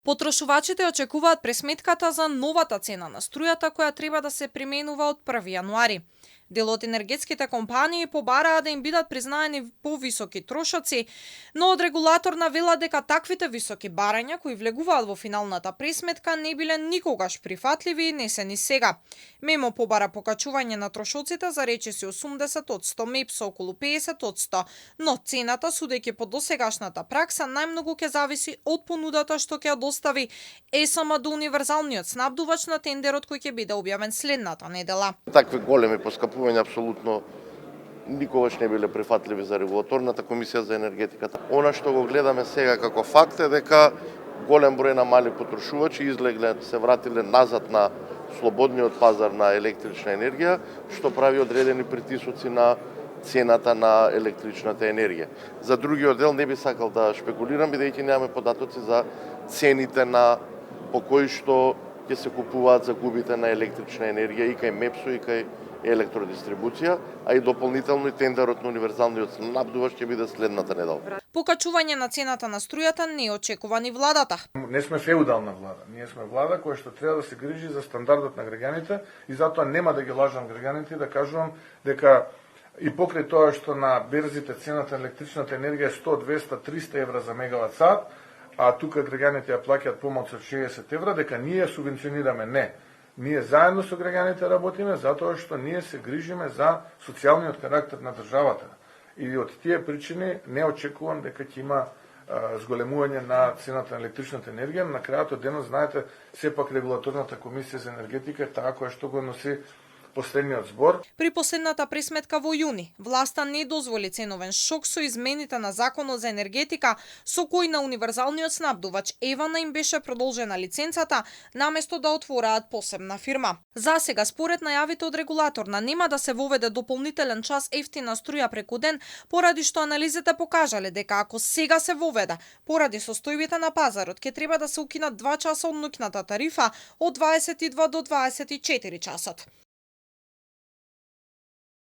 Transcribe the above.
Потрошувачите очекуваат пресметката за новата цена на струјата која треба да се применува од 1 јануари. Дел од енергетските компании побараа да им бидат признаени повисоки трошоци, но од регулаторна вела дека таквите високи барања кои влегуваат во финалната пресметка не биле никогаш прифатливи и не се ни сега. Мемо побара покачување на трошоците за речиси 80%, МЕПС околу 50%, но цената, судејќи по досегашната пракса, најмногу ќе зависи од понудата што ќе ја достави ЕСМ до универзалниот снабдувач на тендерот кој ќе биде објавен следната недела. Такви големи поскапувања апсолутно никогаш не биле прифатливи за регулаторната комисија за енергетиката. Она што го гледаме сега како факт е дека голем број на мали потрошувачи излегле, се вратиле назад на слободниот пазар на електрична енергија, што прави одредени притисоци на цената на електричната енергија. За другиот дел не би сакал да шпекулирам, бидејќи немаме податоци за цените на по кои што ќе се купуваат загубите на електрична енергија и кај МЕПСО и кај електродистрибуција, а и дополнително и тендерот на универзалниот снабдувач ќе биде следната недела. Покачување на цената на струјата не е очекуван и владата. Не сме феудална влада, ние сме влада која што треба да се грижи за стандардот на граѓаните и затоа нема да ги лажам граѓаните да кажувам дека и покрај тоа што на берзите цената на електричната енергија е 100, 200, 300 евра за мегават сат, а тука граѓаните ја плаќаат помалку од 60 евра, дека ние субвенционираме, не. Ние заедно со граѓаните работиме затоа што ние се грижиме за социјалниот карактер на државата. И од тие причини не очекувам дека ќе има зголемување на цената на електричната енергија. На крајот од денот, знаете, сепак регулаторната комисија за енергетика е таа која што го носи последниот збор. При последната пресметка во јуни, власта не дозволи ценовен шок со измените на Законот за енергетика, со кој на универзалниот снабдувач Евана им беше продолжена лиценцата, наместо да отвораат посебна фирма. За сега, според најавите од регулаторна, нема да се воведе дополнителен час ефтина струја преку ден, поради што анализите покажале дека ако сега се воведе, поради состојбите на пазарот, ќе треба да се укинат 2 часа од ноќната тарифа од 22 до 24 часот.